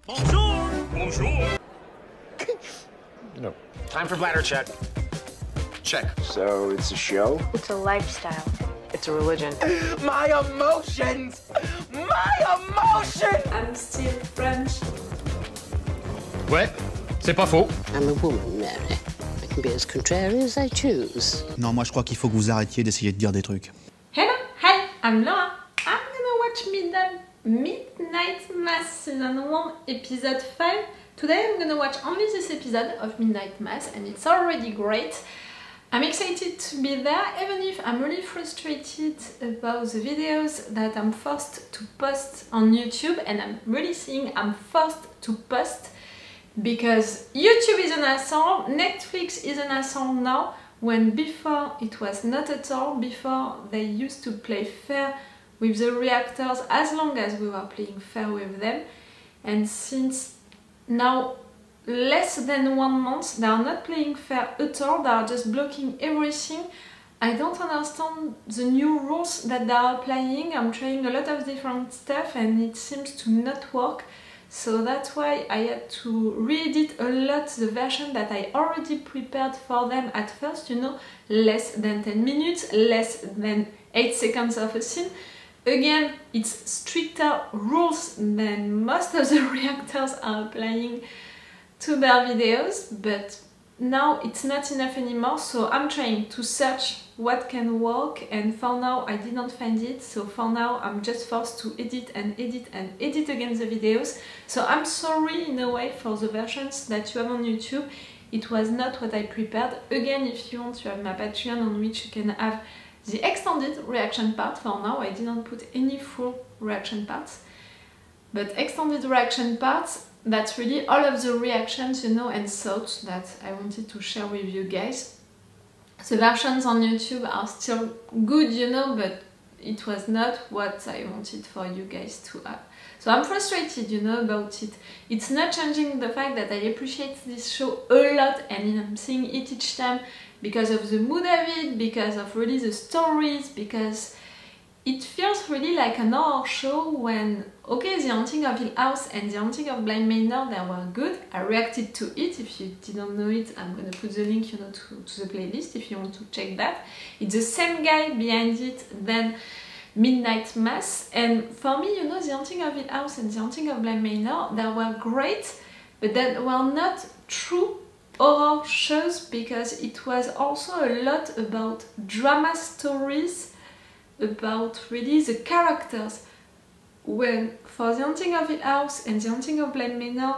Bonjour! Bonjour! No. Time for bladder check. Check. So it's a show? It's a lifestyle. It's a religion. My emotions! My emotions! I'm still French. Ouais, c'est pas faux. I'm a woman, Mary. I can be as contrary as I choose. Non, moi je crois qu'il faut que vous arrêtiez d'essayer de dire des trucs. Hello, hi, I'm Laura. I'm gonna watch Midnight Mass Season 1, Episode 5. Today I'm gonna watch only this episode of Midnight Mass and it's already great. I'm excited to be there, even if I'm really frustrated about the videos that I'm forced to post on YouTube, and I'm really saying I'm forced to post because YouTube is an asshole, Netflix is an asshole now, when before it was not at all. Before they used to play fair with the reactors as long as we were playing fair with them, and since now less than 1 month they are not playing fair at all, they are just blocking everything. I don't understand the new rules that they are applying. I'm trying a lot of different stuff and it seems to not work, so that's why I had to re-edit a lot the version that I already prepared for them at first, you know, less than 10 minutes, less than 8 seconds of a scene. Again, it's stricter rules than most of the reactors are applying to their videos, but now it's not enough anymore, so I'm trying to search what can work, and for now I didn't find it, so for now I'm just forced to edit and edit and edit again the videos. So I'm sorry in a way for the versions that you have on YouTube. It was not what I prepared. Again, if you want, you have my Patreon on which you can have the extended reaction part. For now I didn't put any full reaction parts, but extended reaction parts, that's really all of the reactions, you know, and thoughts that I wanted to share with you guys. The versions on YouTube are still good, you know, but it was not what I wanted for you guys to have. So I'm frustrated, you know, about it. It's not changing the fact that I appreciate this show a lot and I'm seeing it each time because of the mood of it, because of really the stories, because it feels really like an horror show when, okay, The Haunting of Hill House and The Haunting of Bly Manor, they were good. I reacted to it. If you didn't know it, I'm gonna put the link, you know, to the playlist if you want to check that. It's the same guy behind it than Midnight Mass. And for me, you know, The Haunting of Hill House and The Haunting of Bly Manor, they were great, but they were not true horror shows because it was also a lot about drama stories, about really the characters. When for The Haunting of Hill House and The Haunting of Bly Manor,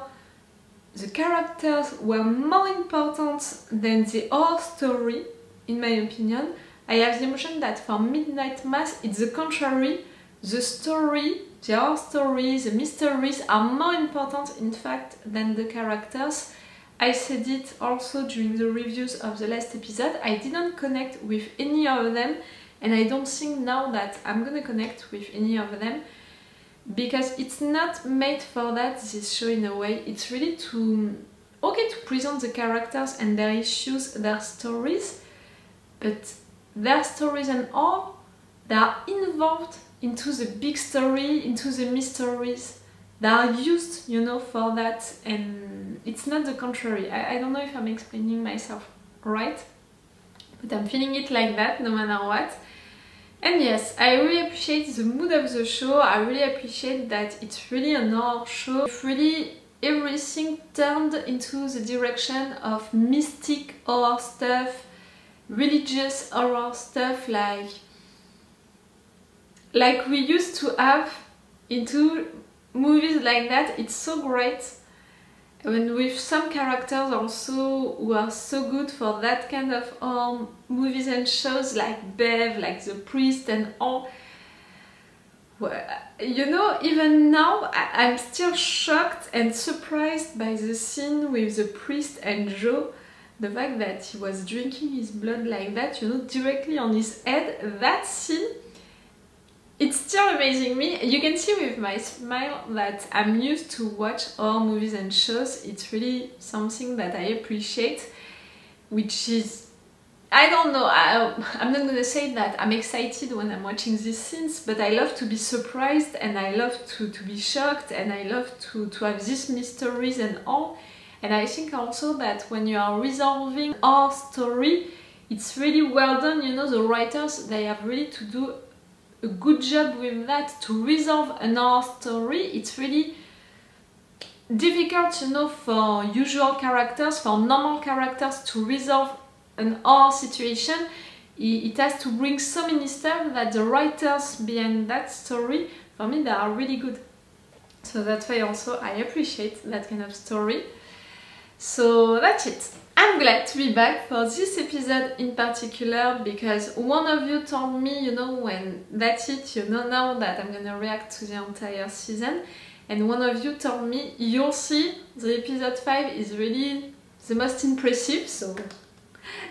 the characters were more important than the horror story, in my opinion. I have the impression that for Midnight Mass it's the contrary. The story, the horror story, the mysteries are more important in fact than the characters. I said it also during the reviews of the last episode, I didn't connect with any of them, and I don't think now that I'm gonna connect with any of them because it's not made for that, this show, in a way. It's really to present the characters and their issues, their stories, but their stories and all, they are involved into the big story, into the mysteries. They are used, you know, for that, and it's not the contrary. I don't know if I'm explaining myself right, but I'm feeling it like that no matter what. And yes, I really appreciate the mood of the show. I really appreciate that it's really an horror show. Really, everything turned into the direction of mystic horror stuff, religious horror stuff, like we used to have into movies like that. It's so great. And with some characters also who are so good for that kind of movies and shows, like Bev, like the priest and all. Well, you know, even now I'm still shocked and surprised by the scene with the priest and Joe. The fact that he was drinking his blood like that, you know, directly on his head. That scene, it's still amazing me. You can see with my smile that I'm used to watch horror movies and shows. It's really something that I appreciate, which is I don't know, I'm not gonna say that I'm excited when I'm watching these scenes, but I love to be surprised and I love to be shocked and I love to have these mysteries and all. And I think also that when you are resolving our story, it's really well done, you know, the writers, they have really to do a good job with that, to resolve an horror story. It's really difficult, you know, for usual characters, for normal characters to resolve an horror situation. It has to bring so many stuff that the writers behind that story, for me, they are really good. So that's why also I appreciate that kind of story. So that's it. I'm glad to be back for this episode in particular because one of you told me, you know, when that's it, you know now that I'm gonna react to the entire season. And one of you told me, you'll see, the episode 5 is really the most impressive, so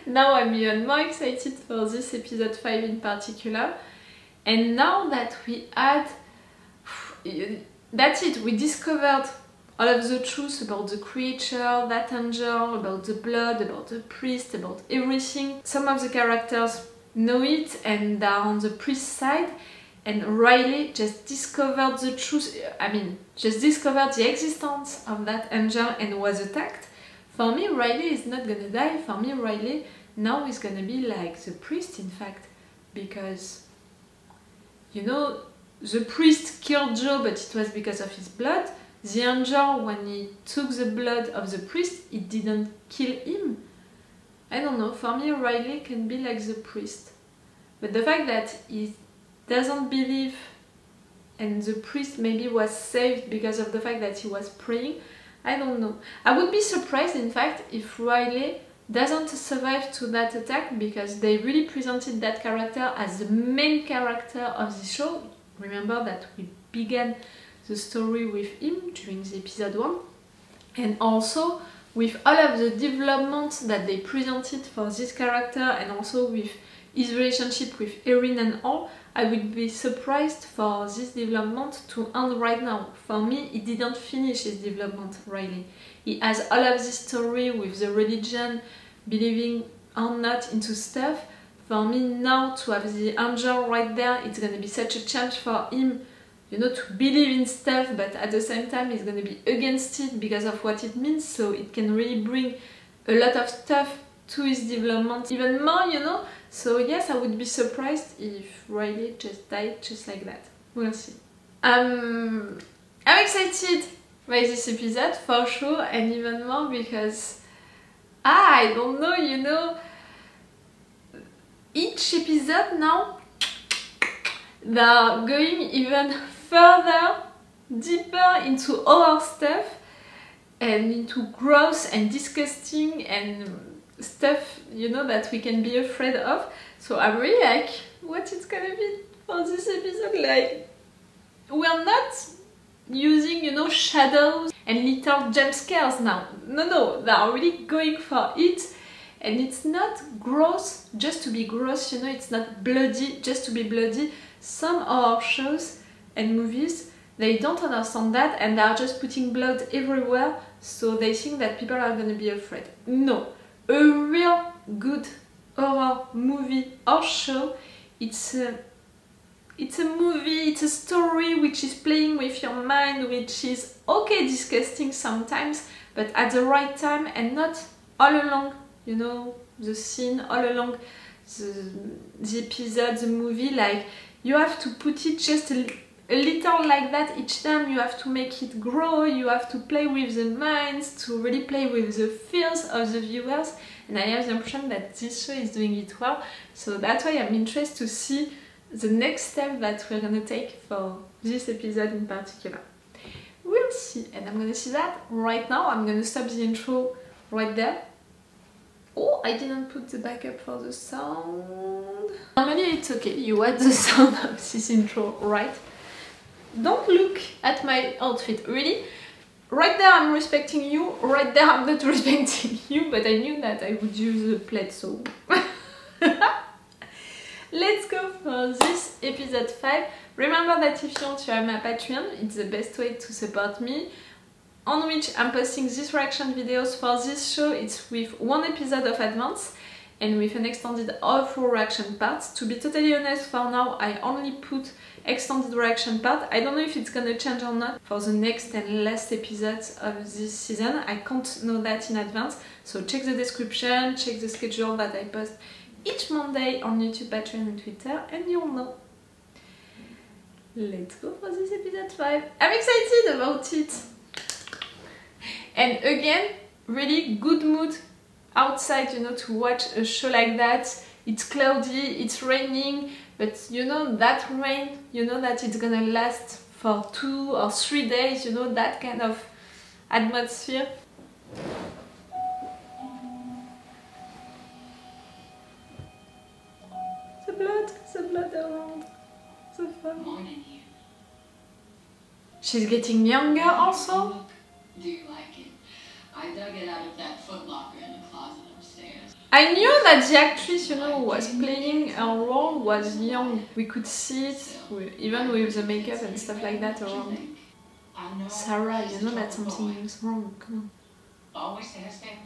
now I'm even more excited for this episode 5 in particular. And now that we had, that's it, we discovered all of the truth about the creature, that angel, about the blood, about the priest, about everything. Some of the characters know it and are on the priest side. And Riley just discovered the truth, I mean, just discovered the existence of that angel and was attacked. For me, Riley is not gonna die. For me, Riley now is gonna be like the priest, in fact. Because, you know, the priest killed Joe, but it was because of his blood. The angel, when he took the blood of the priest, it didn't kill him. I don't know, for me, Riley can be like the priest. But the fact that he doesn't believe and the priest maybe was saved because of the fact that he was praying, I don't know. I would be surprised in fact if Riley doesn't survive to that attack because they really presented that character as the main character of the show. Remember that we began the story with him during the episode 1, and also with all of the developments that they presented for this character and also with his relationship with Erin and all, I would be surprised for this development to end right now. For me, he didn't finish his development, Riley. He has all of this story with the religion, believing or not into stuff. For me now, to have the angel right there, it's gonna be such a chance for him, you know, to believe in stuff, but at the same time he's gonna be against it because of what it means, so it can really bring a lot of stuff to his development even more, you know. So yes, I would be surprised if Riley just died just like that. We'll see. I'm excited by this episode for sure, and even more because I don't know, you know, each episode now they're going even further, deeper into horror stuff and into gross and disgusting and stuff, you know, that we can be afraid of. So I'm really like, what it's gonna be for this episode. Like, we're not using, you know, shadows and little jump scares now. No, they are really going for it. And it's not gross just to be gross, you know, it's not bloody just to be bloody. Some horror shows and movies, they don't understand that and they are just putting blood everywhere, so they think that people are gonna be afraid. No, a real good horror movie or show, it's a movie, it's a story which is playing with your mind, which is okay disgusting sometimes, but at the right time and not all along, you know, the scene, all along the episode, the movie. Like, you have to put it just a little like that each time, you have to make it grow, you have to play with the minds, to really play with the fears of the viewers, and I have the impression that this show is doing it well, so that's why I'm interested to see the next step that we're gonna take for this episode in particular. We'll see, and I'm gonna see that right now. I'm gonna stop the intro right there. Oh, I didn't put the backup for the sound. Normally it's okay, you had the sound of this intro, right? Don't look at my outfit, really. Right there I'm respecting you, right there I'm not respecting you, but I knew that I would use the plate, so... Let's go for this episode 5. Remember that if you want to have my Patreon, it's the best way to support me, on which I'm posting these reaction videos for this show. It's with one episode of advance, and with an extended outro reaction part. To be totally honest, for now I only put extended reaction part. I don't know if it's gonna change or not for the next and last episodes of this season. I can't know that in advance, so check the description, check the schedule that I post each Monday on YouTube, Patreon and Twitter, and you'll know. Let's go for this episode 5. I'm excited about it! And again, really good mood outside, you know, to watch a show like that. It's cloudy, it's raining, but you know that rain, you know that it's gonna last for 2 or 3 days, you know, that kind of atmosphere. The blood around the fire. She's getting younger also. Do you like it? I dug it out of that footlocker in the closet upstairs. I knew that the actress, you know, who was playing her role was young. We could see it, even with the makeup and stuff like that around. Sarah, you know that something is wrong, come on. Always has been.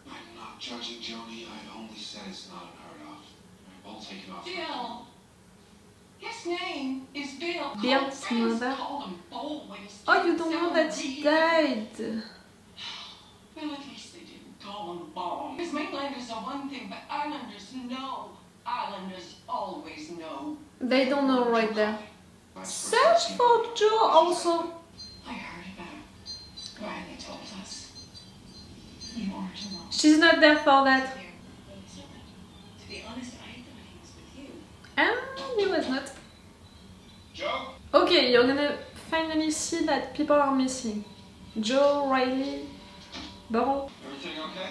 I'm not judging Joni, I only said it's not unheard of. I'll take it off. Bill! His name is Bill. Bill's mother. Call him always. Oh, you don't know that he died. Well, at least they didn't call him Bong. Because mainlanders are one thing, but islanders know. Islanders always know. They don't know right there. Search for Joe also. I heard about it. Riley told us. You aren't alone. She's not there for that. To be honest, I thought he was with you. And he was not. Joe? Okay, you're gonna finally see that people are missing. Joe, Riley, Burrow. Everything okay?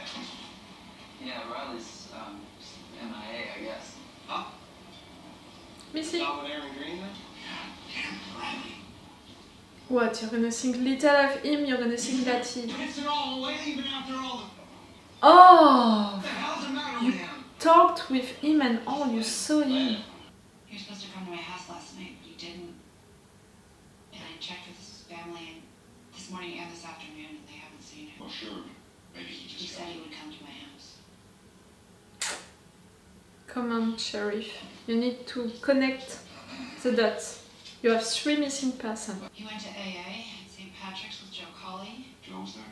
Yeah, Riley's, MIA, I guess. Huh? Missing. Not with Aaron Green then? Damn, Riley. What, you're gonna think little of him, you're gonna think that he... It's it all away even after all the... Oh! What the hell's the matter You with him? talked with him and all, you saw him. You were supposed to come to my house last night, but you didn't. And I checked with his family and this morning and this afternoon, and they haven't seen him. Well, sure. Maybe he He just said got... he would come to my house. Come on, Sheriff. You need to connect the dots. You have 3 missing persons. He went to AA at St. Patrick's with Joe Colley. Joe was there?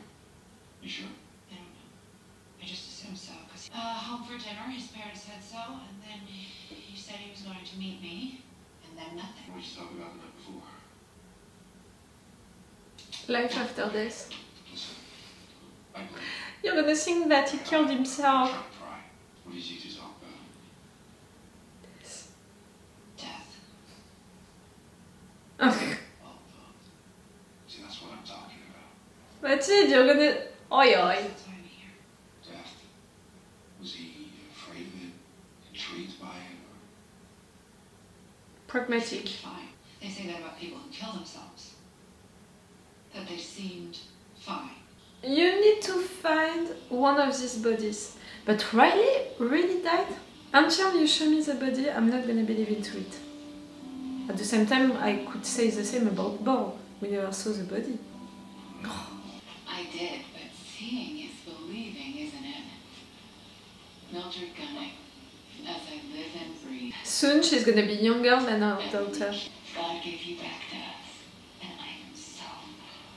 You sure? I don't know. I just assumed so, because home for dinner, his parents said so, and then he said he was going to meet me, and then nothing. We just talked about the night before. Life after death. Listen, I believe. You're gonna think that he killed himself. Try to pry. What is he to talk about? Death. Well, see, that's what I'm talking about. That's it, you're gonna... Oi oi. That's why I'm here. Death. Was he afraid of it? Intrigued by it? Or... Pragmatic. Fine. They say that about people who kill themselves. That they seemed fine. You need to find one of these bodies. But Riley really died? Until you show me the body, I'm not gonna believe into it. At the same time, I could say the same about Bo. We never saw the body. I did, but seeing is believing, isn't it? Mildred Gunning, as I live and breathe. Soon she's gonna be younger than her daughter. God gave you back to us, and I am so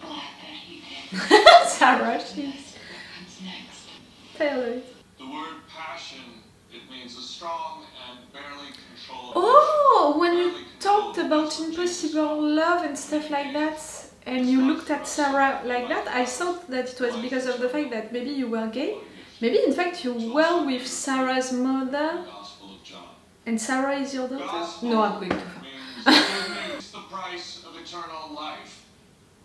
glad that he did. Sarah, she's... What comes next? Taylor. The word passion, it means a strong and barely controllable... Oh, when you talked about impossible love and stuff like that, and you looked at Sarah like that, I thought that it was because of the fact that maybe you were gay. Maybe in fact you were with Sarah's mother, and Sarah is your daughter? No, I'm going too far. It's the price of eternal life.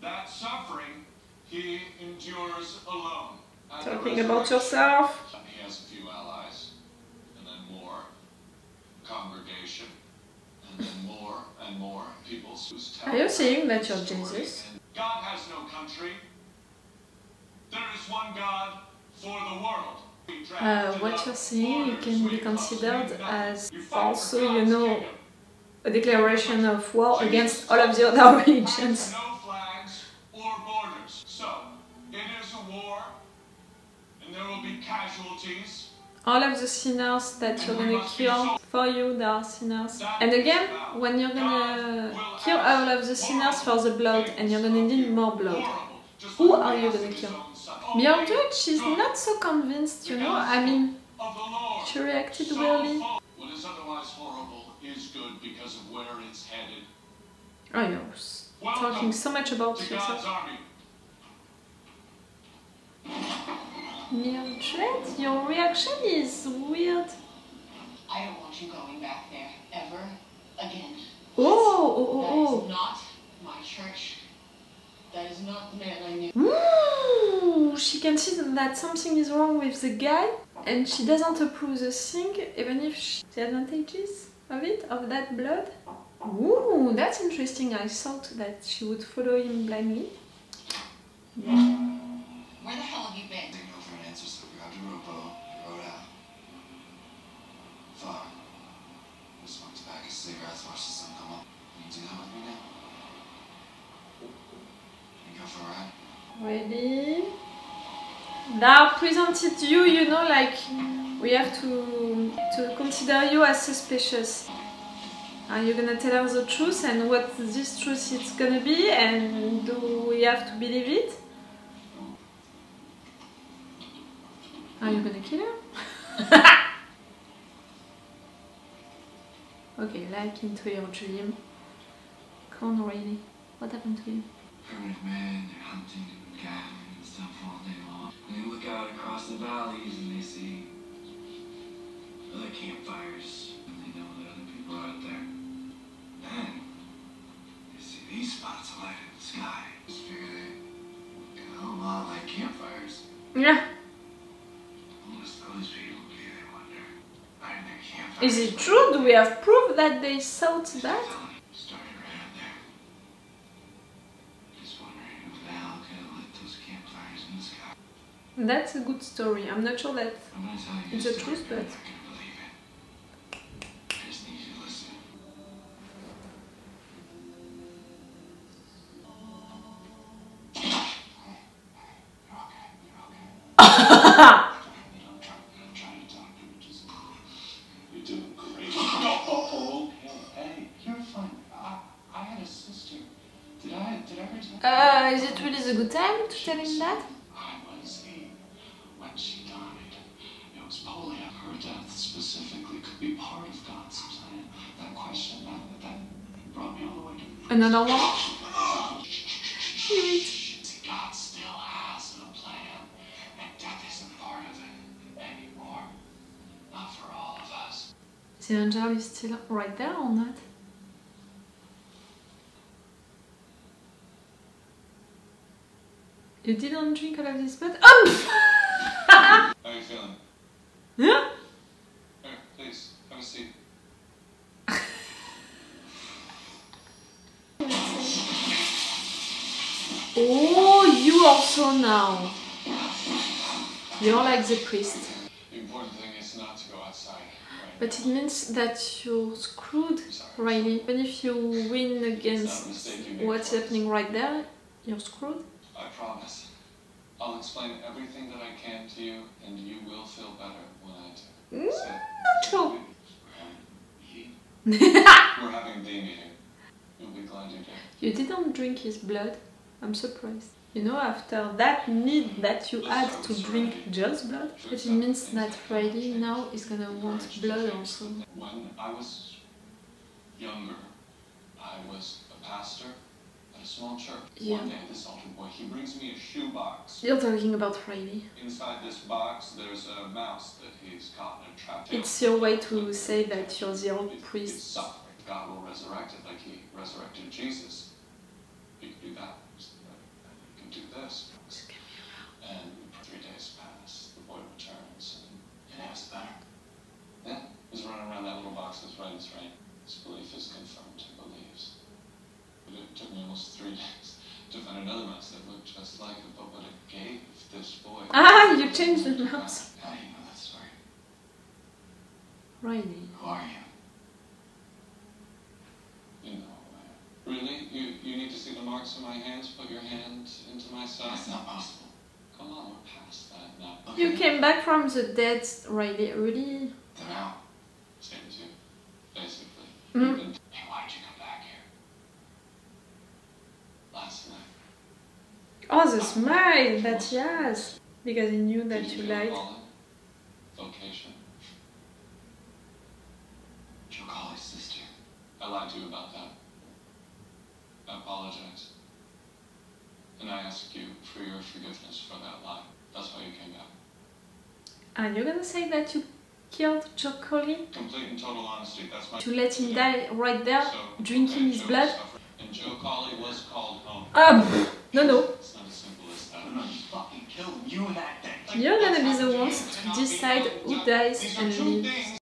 That suffering he endures alone. At the Talking about resurrection, yourself. He has a few allies, and then more congregation, and then more and more people whose Are you saying that you're Jesus? God has no country. There is one God for the world. What you're saying, you can be considered as also, you know, a declaration of war against all of the other religions. No flags or borders. So, it is a war, and there will be casualties. all of the sinners that you're gonna kill, for you they are sinners. And again, when you're gonna kill all of the sinners for the blood and you're gonna need more blood, who are you gonna kill? Mildred, she's not so convinced, you know, I mean, she reacted weirdly. What is otherwise horrible is good because of where it's headed. Oh, you're talking so much about yourself. Mildred, your reaction is weird. I don't want you going back there ever again. Oh. That is not my church. That is not the man I knew. Ooh, she can see that something is wrong with the guy and she doesn't approve the thing, even if the advantages of it, of that blood. Ooh, that's interesting. I thought that she would follow him blindly. Where the hell have you been? Didn't go for an answer, so we grabbed a rowboat, rowed out. Far. We smoked tobacco, cigarettes, watched the sun come up. You do that with me now? You go for a ride? Ready? Now presented you, you know, like we have to consider you as suspicious. Are you gonna tell her the truth and what this truth is gonna be, and do we have to believe it? Are you gonna kill her? Okay, like into your dream. Come on, really. What happened to you? Primitive man, they're hunting and gathering and stuff all day long. And they look out across the valleys and they see other campfires, and they know that other people are out there. Then they see these spots of light in the sky. Just figure they got a lot like campfires. Yeah. Unless those people be, they wonder. Lighting their campfires. Is it true? Do we have proof that they thought that? Started right out there. Just wondering who the hell could have lit those campfires in the sky. That's a good story. I'm not sure that I'm gonna tell you it's a the story, truth, you're but... not gonna believe it. I just need you to listen. You're okay. I'm trying to talk to you. Just You're doing great. Oh, hey, you're fine. I had a sister. Did I ever tell Is it really a good time to tell him that? I was when she died. It was polio. Her death specifically could be part of God's plan. That question, that brought me all the way to... Another one? God still has a plan, and death isn't part of it anymore. Not for all of us. The angel is still right there or not? You didn't drink all of this blood? How are you feeling? Yeah? Here, please, have a seat. Oh, you also now. You're like the priest. The important thing is not to go outside. Right? But it means that you're screwed, Riley. Even if you win against what's happening right there, you're screwed. I promise. I'll explain everything that I can to you, and you will feel better when I do. Not sure. We're having D meeting. You'll be glad you did. You didn't drink his blood. I'm surprised. You know, after that need that you had to drink Joel's blood, but it means that Riley now is gonna want blood also. When I was younger, I was a pastor at a small church. Yeah. One day, this altar boy, he brings me a shoebox. You're talking about Riley. Inside this box, there's a mouse that he's caught in a trap. It's your way to say that you're the old It's priest. suffering. God will resurrect it like he resurrected Jesus. He can do that. He can do this. And 3 days pass. The boy returns. And it was better. Yeah. He's running around that little box as right as rain. His belief is confirmed. He believes. But it took me almost 3 days to find another mouse that looked just like it. But what it gave this boy... Ah, you changed the mouse. How do you know that story? Riley. Who are you? You know, really? You need to see the marks on my hands? Put your hand into my side? That's not possible. Come on, we're past that now. You came back from the dead really early. They're out. Same as you, basically. Mm. Hey, why did you come back here? Last night. Oh, the smile that he has. Because he knew that Did you feel lied. calling? Vocation. Joe Colley's sister. I lied to you about that. I apologize. And I ask you for your forgiveness for that lie. That's why you came back. Are you gonna say that you killed Joe Colley? Complete and total honesty, that's my... To let him die right there, drinking his Joe blood? suffered, and Joe Colley was called home. No. It's not as simple as that. I'm gonna fucking kill you and that thing. You're gonna be the ones to decide who dies and lives.